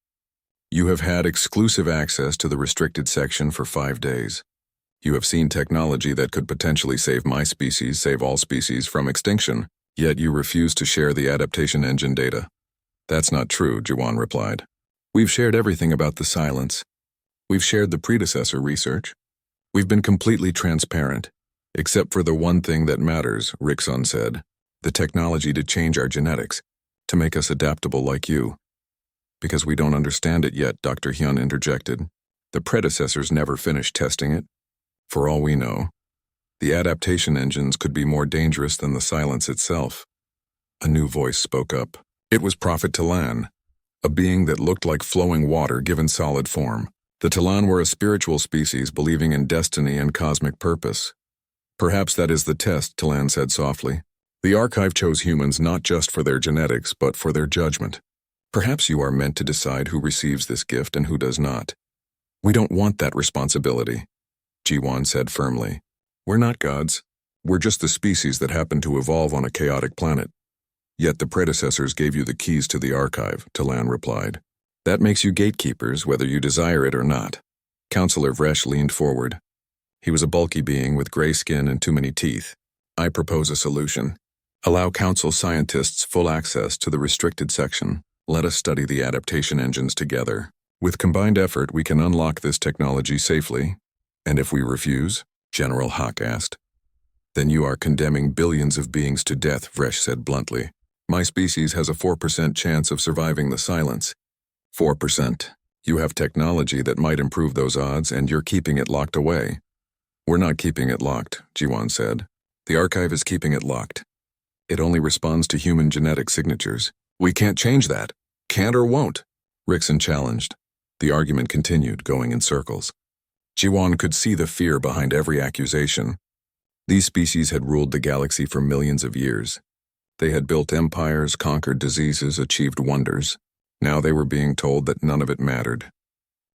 "You have had exclusive access to the restricted section for 5 days. You have seen technology that could potentially save my species, save all species from extinction, yet you refuse to share the adaptation engine data." "That's not true," Jiwan replied. "We've shared everything about the silence. We've shared the predecessor research. We've been completely transparent, except for the one thing that matters," Rixon said. "The technology to change our genetics, to make us adaptable like you." "Because we don't understand it yet," Dr. Hyun interjected. "The predecessors never finished testing it. For all we know, the adaptation engines could be more dangerous than the silence itself." A new voice spoke up. It was Prophet Talan, a being that looked like flowing water given solid form. The Talan were a spiritual species believing in destiny and cosmic purpose. "Perhaps that is the test," Talan said softly. "The archive chose humans not just for their genetics, but for their judgment. Perhaps you are meant to decide who receives this gift and who does not. We don't want that responsibility," Jiwan said firmly. "We're not gods. We're just the species that happened to evolve on a chaotic planet." "Yet the predecessors gave you the keys to the archive," Talan replied. "That makes you gatekeepers, whether you desire it or not." Counselor Vresh leaned forward. He was a bulky being with gray skin and too many teeth. "I propose a solution. Allow Council scientists full access to the restricted section. Let us study the adaptation engines together. With combined effort, we can unlock this technology safely." "And if we refuse?" General Hawk asked. "Then you are condemning billions of beings to death," Vresh said bluntly. "My species has a 4% chance of surviving the silence." 4%. You have technology that might improve those odds, and you're keeping it locked away." "We're not keeping it locked," Jiwan said. "The archive is keeping it locked. It only responds to human genetic signatures. We can't change that. Can't or won't." Rixon challenged. The argument continued, going in circles. Jiwan could see the fear behind every accusation. These species had ruled the galaxy for millions of years. They had built empires, conquered diseases, achieved wonders. Now they were being told that none of it mattered.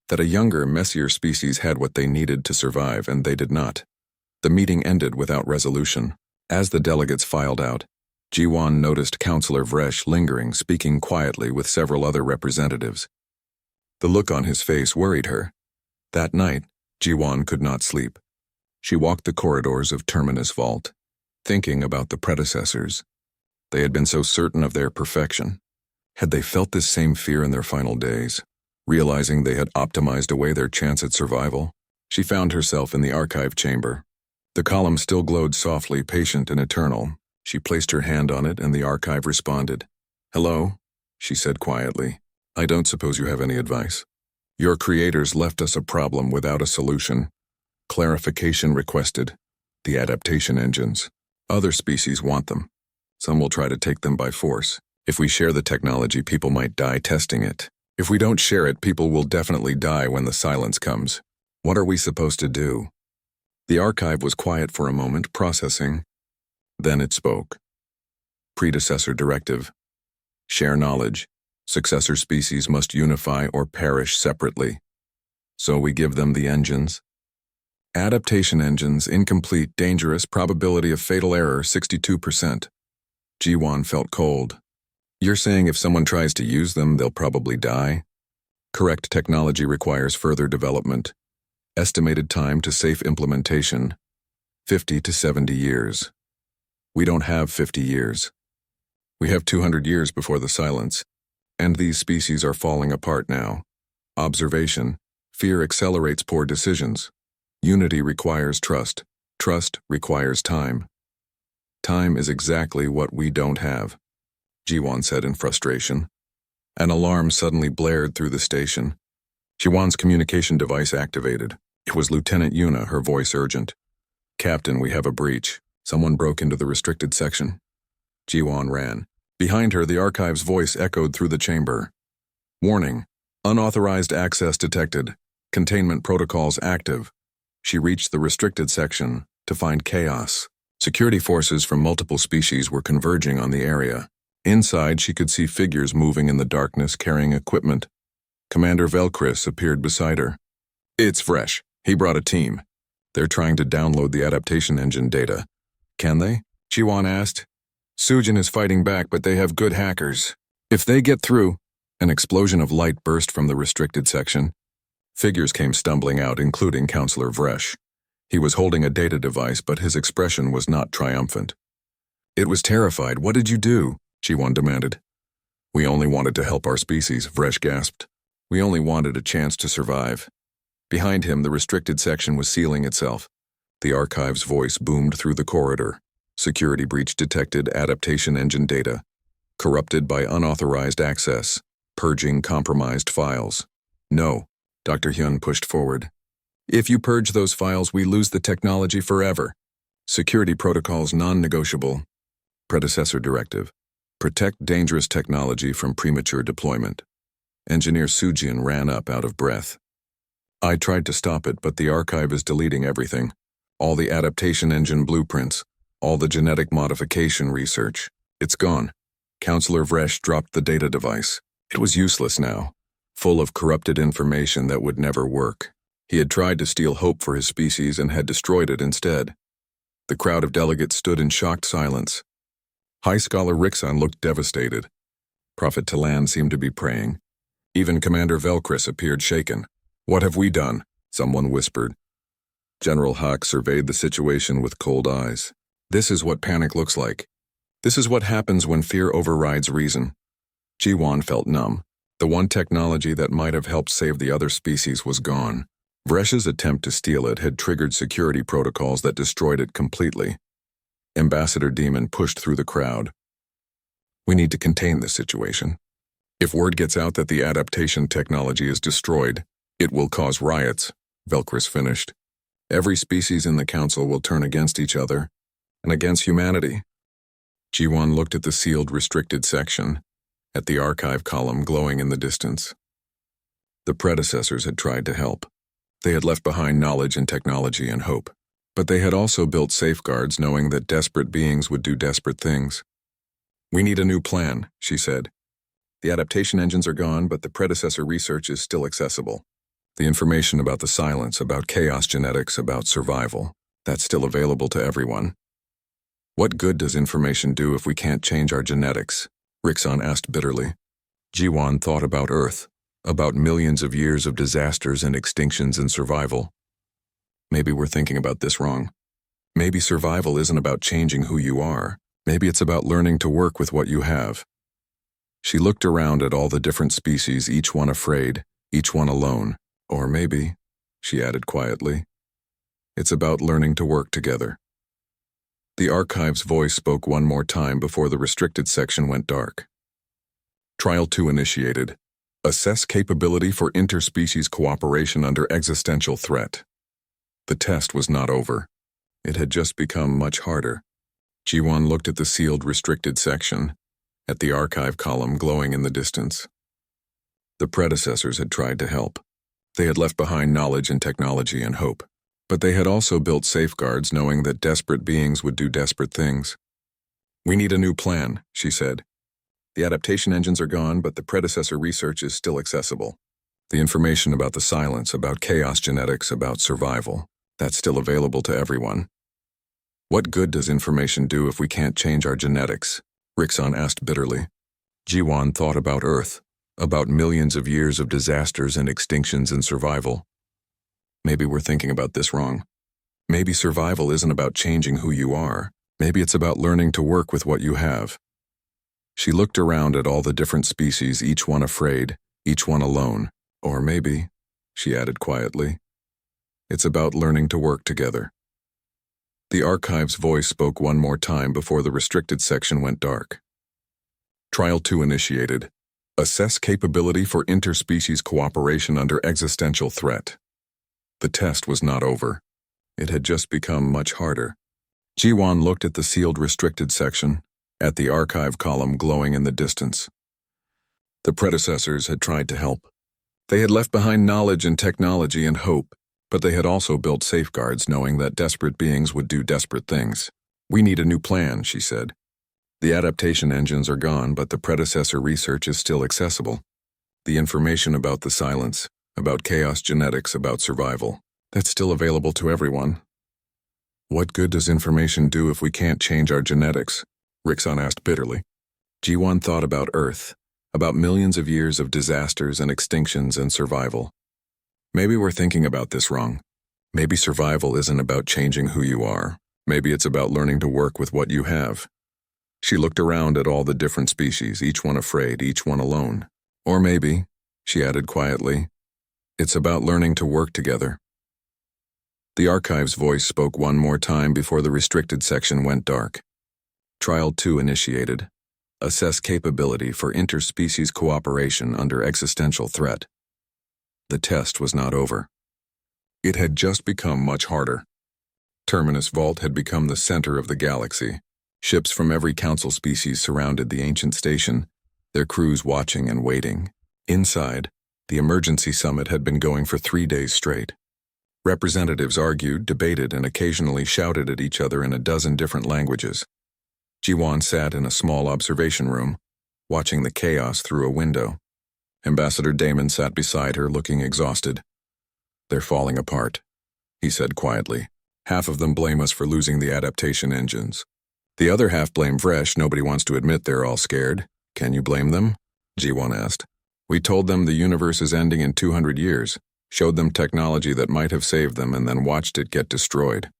That a younger, messier species had what they needed to survive, and they did not. The meeting ended without resolution. As the delegates filed out, Jiwan noticed Counselor Vresh lingering, speaking quietly with several other representatives. The look on his face worried her. That night, Jiwan could not sleep. She walked the corridors of Terminus Vault, thinking about the predecessors. They had been so certain of their perfection. Had they felt this same fear in their final days, realizing they had optimized away their chance at survival? She found herself in the archive chamber. The column still glowed softly, patient and eternal. She placed her hand on it, and the archive responded. "Hello," she said quietly. "I don't suppose you have any advice. Your creators left us a problem without a solution. Clarification requested. The adaptation engines. Other species want them. Some will try to take them by force. If we share the technology, people might die testing it. If we don't share it, people will definitely die when the silence comes. What are we supposed to do?" The archive was quiet for a moment, processing. Then it spoke. Predecessor directive. Share knowledge. Successor species must unify or perish separately. So we give them the engines. Adaptation engines, incomplete, dangerous, probability of fatal error, 62%. Jiwan felt cold. "You're saying if someone tries to use them, they'll probably die?" "Correct technology requires further development. Estimated time to safe implementation, 50 to 70 years. We don't have 50 years. We have 200 years before the silence. And these species are falling apart now. Observation. Fear accelerates poor decisions. Unity requires trust. Trust requires time. Time is exactly what we don't have," Jiwan said in frustration. An alarm suddenly blared through the station. Jiwan's communication device activated. It was Lieutenant Yuna, her voice urgent. "Captain, we have a breach. Someone broke into the restricted section." Jiwon ran. Behind her, the archive's voice echoed through the chamber. Warning. Unauthorized access detected. Containment protocols active. She reached the restricted section to find chaos. Security forces from multiple species were converging on the area. Inside, she could see figures moving in the darkness carrying equipment. Commander Velkris appeared beside her. It's fresh. He brought a team. They're trying to download the adaptation engine data. Can they? Jiwon asked. Sujin is fighting back, but they have good hackers. If they get through... An explosion of light burst from the restricted section. Figures came stumbling out, including Counselor Vresh. He was holding a data device, but his expression was not triumphant. It was terrified. What did you do? Jiwon demanded. We only wanted to help our species, Vresh gasped. We only wanted a chance to survive. Behind him, the restricted section was sealing itself. The archive's voice boomed through the corridor. Security breach detected, adaptation engine data. Corrupted by unauthorized access. Purging compromised files. No, Dr. Hyun pushed forward. If you purge those files, we lose the technology forever. Security protocols non-negotiable. Predecessor directive. Protect dangerous technology from premature deployment. Engineer Sujin ran up out of breath. I tried to stop it, but the archive is deleting everything. All the adaptation engine blueprints, all the genetic modification research. It's gone. Counselor Vresh dropped the data device. It was useless now, full of corrupted information that would never work. He had tried to steal hope for his species and had destroyed it instead. The crowd of delegates stood in shocked silence. High Scholar Rixon looked devastated. Prophet Talan seemed to be praying. Even Commander Velkris appeared shaken. What have we done? Someone whispered. General Huck surveyed the situation with cold eyes. This is what panic looks like. This is what happens when fear overrides reason. Jiwon felt numb. The one technology that might have helped save the other species was gone. Vresh's attempt to steal it had triggered security protocols that destroyed it completely. Ambassador Demon pushed through the crowd. We need to contain this situation. If word gets out that the adaptation technology is destroyed, it will cause riots, Velkris finished. Every species in the council will turn against each other, and against humanity. Jiwon looked at the sealed restricted section, at the archive column glowing in the distance. The predecessors had tried to help. They had left behind knowledge and technology and hope. But they had also built safeguards knowing that desperate beings would do desperate things. We need a new plan, she said. The adaptation engines are gone, but the predecessor research is still accessible. The information about the silence, about chaos genetics, about survival, that's still available to everyone. What good does information do if we can't change our genetics? Rixon asked bitterly. Jiwon thought about Earth, about millions of years of disasters and extinctions and survival. Maybe we're thinking about this wrong. Maybe survival isn't about changing who you are. Maybe it's about learning to work with what you have. She looked around at all the different species, each one afraid, each one alone. Or maybe, she added quietly, it's about learning to work together. The archive's voice spoke one more time before the restricted section went dark. Trial 2 initiated. Assess capability for interspecies cooperation under existential threat. The test was not over. It had just become much harder. Jiwon looked at the sealed restricted section, at the archive column glowing in the distance. The predecessors had tried to help. They had left behind knowledge and technology and hope. But they had also built safeguards knowing that desperate beings would do desperate things. We need a new plan, she said. The adaptation engines are gone, but the predecessor research is still accessible. The information about the silence, about chaos genetics, about survival, that's still available to everyone. What good does information do if we can't change our genetics? Rixon asked bitterly. Jiwon thought about Earth, about millions of years of disasters and extinctions and survival. Maybe we're thinking about this wrong. Maybe survival isn't about changing who you are. Maybe it's about learning to work with what you have. She looked around at all the different species, each one afraid, each one alone. Or maybe, she added quietly, it's about learning to work together. The archive's voice spoke one more time before the restricted section went dark. Trial 2 initiated. Assess capability for interspecies cooperation under existential threat. The test was not over. It had just become much harder. Jiwon looked at the sealed restricted section, at the archive column glowing in the distance. The predecessors had tried to help. They had left behind knowledge and technology and hope, but they had also built safeguards knowing that desperate beings would do desperate things. "We need a new plan," she said. "The adaptation engines are gone, but the predecessor research is still accessible. The information about the silence, about chaos genetics, about survival, that's still available to everyone." "What good does information do if we can't change our genetics?" Rixon asked bitterly. Ji-Won thought about Earth, about millions of years of disasters and extinctions and survival. Maybe we're thinking about this wrong. Maybe survival isn't about changing who you are. Maybe it's about learning to work with what you have. She looked around at all the different species, each one afraid, each one alone. Or maybe, she added quietly, it's about learning to work together. The archive's voice spoke one more time before the restricted section went dark. Trial 2 initiated. Assess capability for interspecies cooperation under existential threat. The test was not over. It had just become much harder. Terminus Vault had become the center of the galaxy. Ships from every council species surrounded the ancient station, their crews watching and waiting. Inside, the emergency summit had been going for 3 days straight. Representatives argued, debated, and occasionally shouted at each other in a dozen different languages. Ji-Won sat in a small observation room, watching the chaos through a window. Ambassador Damon sat beside her, looking exhausted. "They're falling apart," he said quietly. "Half of them blame us for losing the adaptation engines. The other half blame Vresh. Nobody wants to admit they're all scared. Can you blame them?" Ji-Won asked. "We told them the universe is ending in 200 years, showed them technology that might have saved them, and then watched it get destroyed.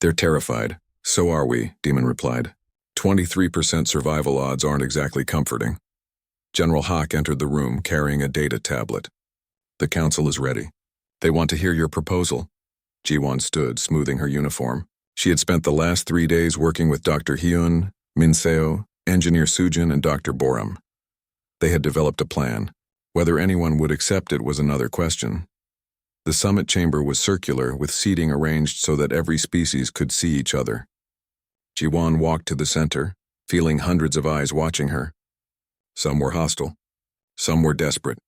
They're terrified. So are we," Demon replied. 23% survival odds aren't exactly comforting." General Hawk entered the room carrying a data tablet. "The council is ready. They want to hear your proposal." Ji-Won stood, smoothing her uniform. She had spent the last 3 days working with Dr. Hyun, Min Seo, Engineer Sujin, and Dr. Boram. They had developed a plan. Whether anyone would accept it was another question. The summit chamber was circular, with seating arranged so that every species could see each other. Ji-Won walked to the center, feeling hundreds of eyes watching her. Some were hostile. Some were desperate.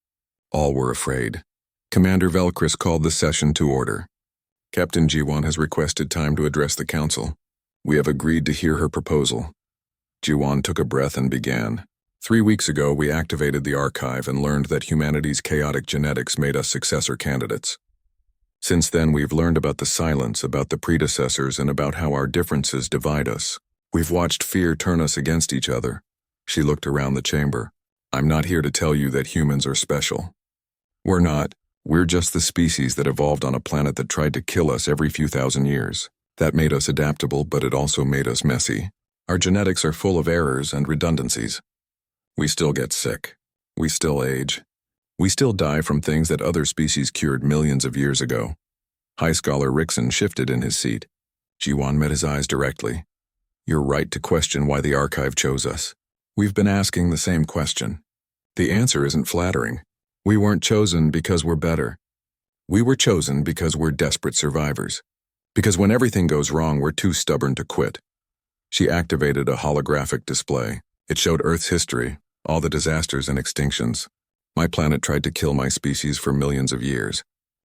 All were afraid. Commander Velkris called the session to order. "Captain Ji-Won has requested time to address the council. We have agreed to hear her proposal." Ji-Won took a breath and began. 3 weeks ago, we activated the archive and learned that humanity's chaotic genetics made us successor candidates. Since then, we've learned about the silence, about the predecessors, and about how our differences divide us. We've watched fear turn us against each other. She looked around the chamber. "I'm not here to tell you that humans are special. We're not. We're just the species that evolved on a planet that tried to kill us every few thousand years. That made us adaptable, but it also made us messy. Our genetics are full of errors and redundancies. We still get sick. We still age. We still die from things that other species cured millions of years ago." High Scholar Rixon shifted in his seat. Ji-Won met his eyes directly. "You're right to question why the archive chose us. We've been asking the same question. The answer isn't flattering. We weren't chosen because we're better. We were chosen because we're desperate survivors. Because when everything goes wrong, we're too stubborn to quit." She activated a holographic display. It showed Earth's history, all the disasters and extinctions. My planet tried to kill my species for millions of years.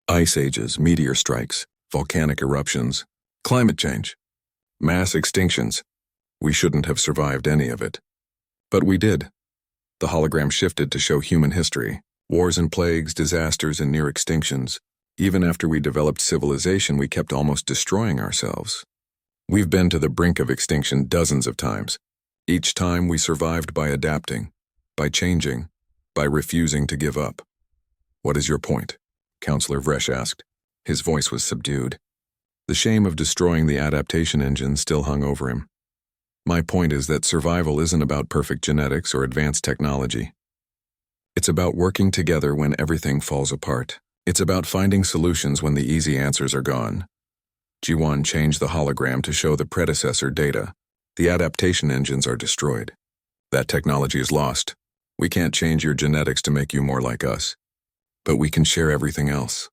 Ice ages, meteor strikes, volcanic eruptions, climate change, mass extinctions. We shouldn't have survived any of it. But we did. The hologram shifted to show human history, wars and plagues, disasters and near extinctions. Even after we developed civilization, we kept almost destroying ourselves. We've been to the brink of extinction dozens of times. Each time we survived by adapting, by changing, by refusing to give up. "What is your point?" Counselor Vresh asked. His voice was subdued. The shame of destroying the adaptation engine still hung over him. "My point is that survival isn't about perfect genetics or advanced technology. It's about working together when everything falls apart. It's about finding solutions when the easy answers are gone." Ji-Won changed the hologram to show the predecessor data. "The adaptation engines are destroyed. That technology is lost. We can't change your genetics to make you more like us. But we can share everything else.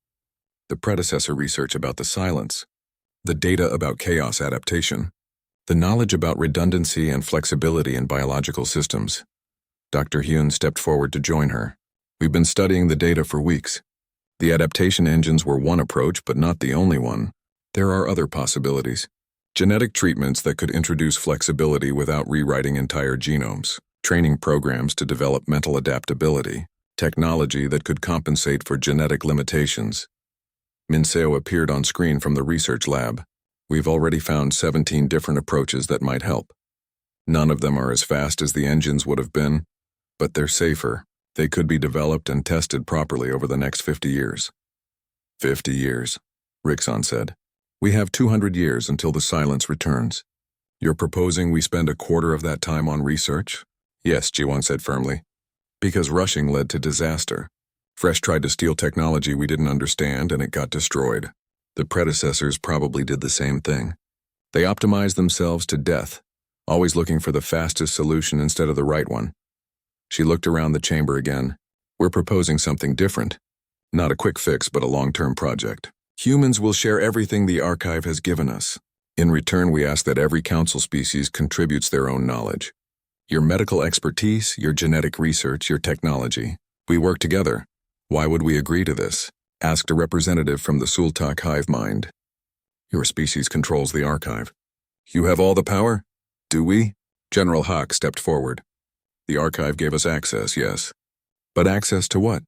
The predecessor research about the silence. The data about chaos adaptation. The knowledge about redundancy and flexibility in biological systems. Dr. Hyun stepped forward to join her. We've been studying the data for weeks. The adaptation engines were one approach, but not the only one. There are other possibilities. Genetic treatments that could introduce flexibility without rewriting entire genomes. Training programs to develop mental adaptability. Technology that could compensate for genetic limitations. Minseo appeared on screen from the research lab. We've already found 17 different approaches that might help. None of them are as fast as the engines would have been, but they're safer. They could be developed and tested properly over the next 50 years. 50 years, Rixon said. We have 200 years until the silence returns. You're proposing we spend a quarter of that time on research? Yes, Ji-won said firmly. Because rushing led to disaster. Fresh tried to steal technology we didn't understand and it got destroyed. The predecessors probably did the same thing. They optimized themselves to death, always looking for the fastest solution instead of the right one. She looked around the chamber again. We're proposing something different. Not a quick fix, but a long-term project. Humans will share everything the archive has given us. In return, we ask that every council species contributes their own knowledge. Your medical expertise, your genetic research, your technology. We work together. Why would we agree to this? Asked a representative from the Sultak hive mind. Your species controls the archive. You have all the power? Do we? General Hawk stepped forward. The archive gave us access, yes. But access to what?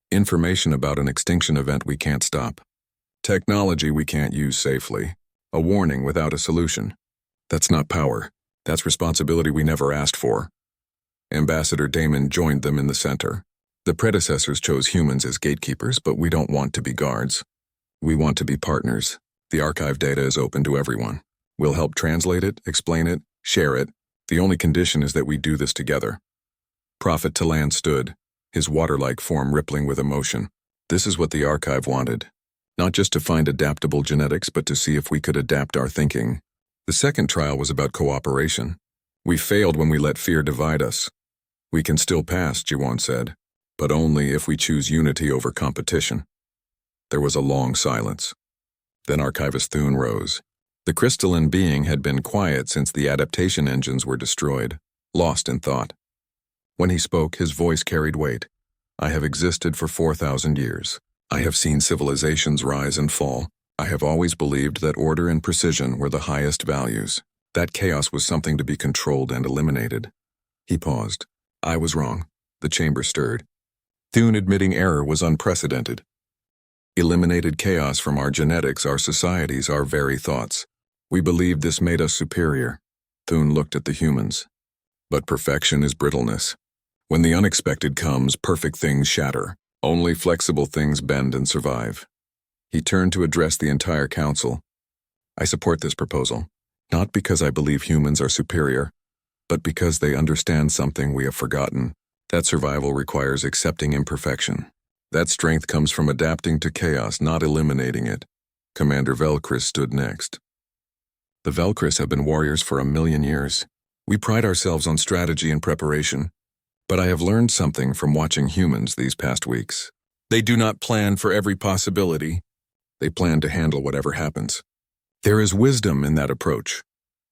Information about an extinction event we can't stop. Technology we can't use safely. A warning without a solution. That's not power. That's responsibility we never asked for. Ambassador Damon joined them in the center. The predecessors chose humans as gatekeepers, but we don't want to be guards. We want to be partners. The archive data is open to everyone. We'll help translate it, explain it, share it. The only condition is that we do this together. Prophet Talan stood, his water-like form rippling with emotion. This is what the archive wanted. Not just to find adaptable genetics, but to see if we could adapt our thinking. The second trial was about cooperation. We failed when we let fear divide us. We can still pass, Ji-won said, but only if we choose unity over competition. There was a long silence. Then Archivist Thune rose. The crystalline being had been quiet since the adaptation engines were destroyed, lost in thought. When he spoke, his voice carried weight. I have existed for 4,000 years. I have seen civilizations rise and fall. I have always believed that order and precision were the highest values. That chaos was something to be controlled and eliminated. He paused. I was wrong. The chamber stirred. Thune admitting error was unprecedented. Eliminated chaos from our genetics, our societies, our very thoughts. We believed this made us superior. Thune looked at the humans. But perfection is brittleness. When the unexpected comes, perfect things shatter. Only flexible things bend and survive. He turned to address the entire council. I support this proposal, not because I believe humans are superior, but because they understand something we have forgotten. That survival requires accepting imperfection. That strength comes from adapting to chaos, not eliminating it. Commander Velkris stood next. The Velkris have been warriors for 1,000,000 years. We pride ourselves on strategy and preparation. But I have learned something from watching humans these past weeks. They do not plan for every possibility. They plan to handle whatever happens. There is wisdom in that approach.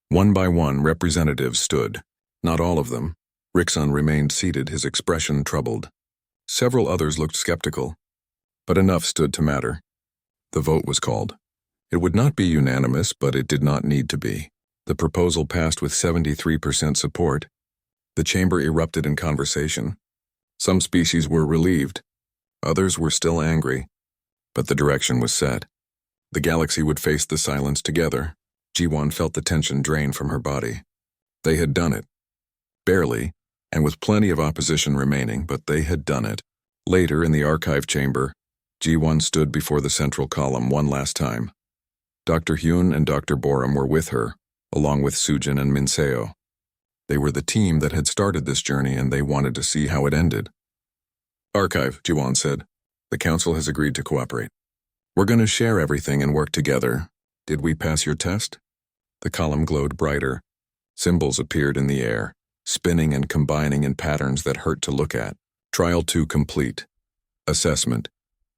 One by one, representatives stood. Not all of them. Rixon remained seated, his expression troubled. Several others looked skeptical. But enough stood to matter. The vote was called. It would not be unanimous, but it did not need to be. The proposal passed with 73% support. The chamber erupted in conversation. Some species were relieved. Others were still angry. But the direction was set. The galaxy would face the silence together. Ji-won felt the tension drain from her body. They had done it. Barely, and with plenty of opposition remaining, but they had done it. Later, in the archive chamber, Ji-won stood before the central column one last time. Dr. Hyun and Dr. Borum were with her, along with Sujin and Minseo. They were the team that had started this journey, and they wanted to see how it ended. Archive, Ji-won said. The council has agreed to cooperate. We're going to share everything and work together. Did we pass your test? The column glowed brighter. Symbols appeared in the air, spinning and combining in patterns that hurt to look at. Trial 2 complete. Assessment.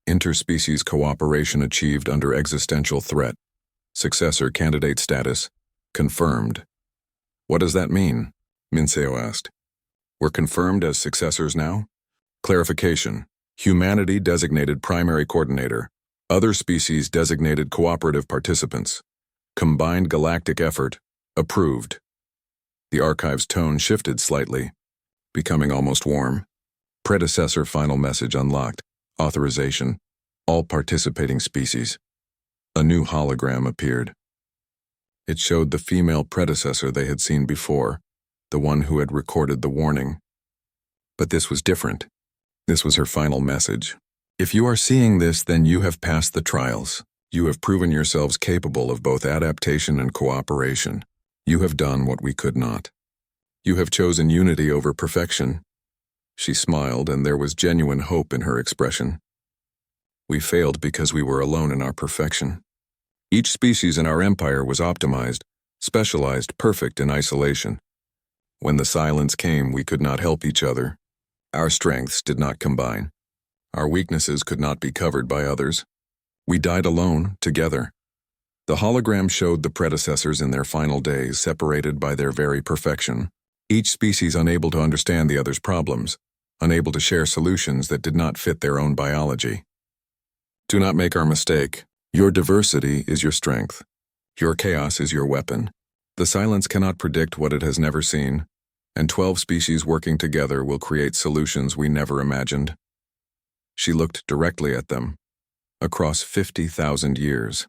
Interspecies cooperation achieved under existential threat. Successor candidate status confirmed. What does that mean? Minseo asked. We're confirmed as successors now? Clarification. Humanity designated primary coordinator. Other species designated cooperative participants. Combined galactic effort. Approved. The archive's tone shifted slightly, becoming almost warm. Predecessor final message unlocked. Authorization. All participating species. A new hologram appeared. It showed the female predecessor they had seen before, the one who had recorded the warning. But this was different. This was her final message. If you are seeing this, then you have passed the trials. You have proven yourselves capable of both adaptation and cooperation. You have done what we could not. You have chosen unity over perfection. She smiled, and there was genuine hope in her expression. We failed because we were alone in our perfection. Each species in our empire was optimized, specialized, perfect in isolation. When the silence came, we could not help each other. Our strengths did not combine. Our weaknesses could not be covered by others. We died alone, together. The hologram showed the predecessors in their final days, separated by their very perfection. Each species unable to understand the other's problems, unable to share solutions that did not fit their own biology. Do not make our mistake. Your diversity is your strength. Your chaos is your weapon. The silence cannot predict what it has never seen, and 12 species working together will create solutions we never imagined. She looked directly at them. Across 50,000 years.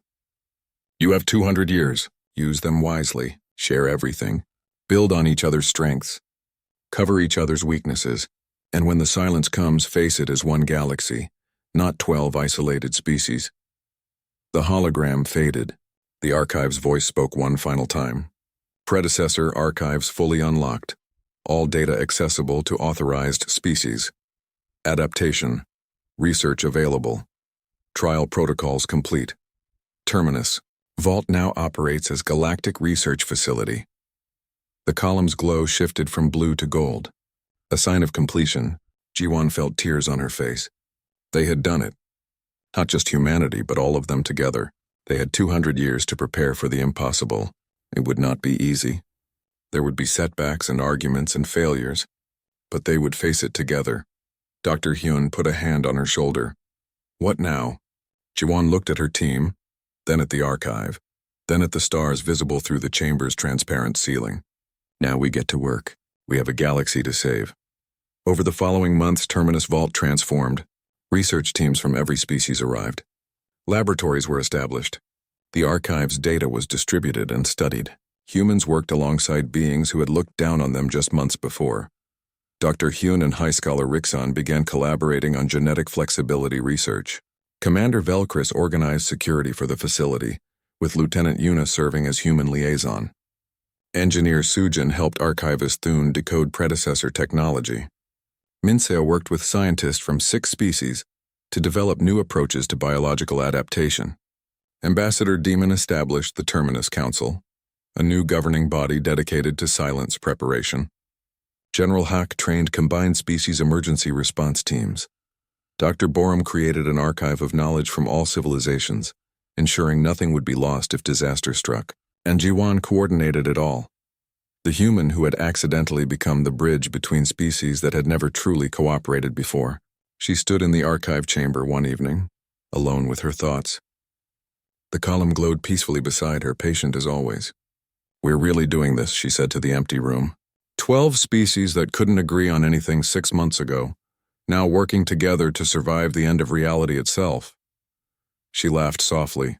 You have 200 years. Use them wisely. Share everything. Build on each other's strengths. Cover each other's weaknesses. And when the silence comes, face it as one galaxy, not 12 isolated species. The hologram faded. The archive's voice spoke one final time. Predecessor archives fully unlocked. All data accessible to authorized species. Adaptation. Research available. Trial protocols complete. Terminus. Vault now operates as Galactic Research Facility. The column's glow shifted from blue to gold. A sign of completion. Ji-won felt tears on her face. They had done it. Not just humanity, but all of them together. They had 200 years to prepare for the impossible. It would not be easy. There would be setbacks and arguments and failures, but they would face it together. Dr. Hyun put a hand on her shoulder. What now? Ji-won looked at her team, then at the archive, then at the stars visible through the chamber's transparent ceiling. Now we get to work. We have a galaxy to save. Over the following months, Terminus Vault transformed. Research teams from every species arrived. Laboratories were established. The archive's data was distributed and studied. Humans worked alongside beings who had looked down on them just months before. Dr. Hyun and High Scholar Rixon began collaborating on genetic flexibility research. Commander Velkris organized security for the facility, with Lieutenant Yuna serving as human liaison. Engineer Sujin helped Archivist Thune decode predecessor technology. Minseo worked with scientists from 6 species to develop new approaches to biological adaptation. Ambassador Demon established the Terminus Council, a new governing body dedicated to silence preparation. General Hack trained combined species emergency response teams. Dr. Borum created an archive of knowledge from all civilizations, ensuring nothing would be lost if disaster struck, and Ji-won coordinated it all. The human who had accidentally become the bridge between species that had never truly cooperated before. She stood in the archive chamber one evening, alone with her thoughts. The column glowed peacefully beside her, patient as always. We're really doing this, she said to the empty room. 12 species that couldn't agree on anything 6 months ago, now working together to survive the end of reality itself. She laughed softly.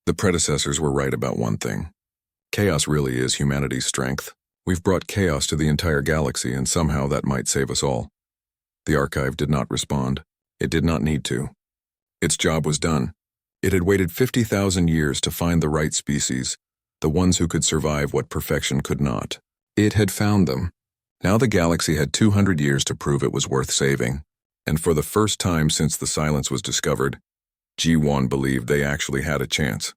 The predecessors were right about one thing. Chaos really is humanity's strength. We've brought chaos to the entire galaxy, and somehow that might save us all. The archive did not respond. It did not need to. Its job was done. It had waited 50,000 years to find the right species, the ones who could survive what perfection could not. It had found them. Now the galaxy had 200 years to prove it was worth saving, and for the first time since the silence was discovered, Ji-won believed they actually had a chance.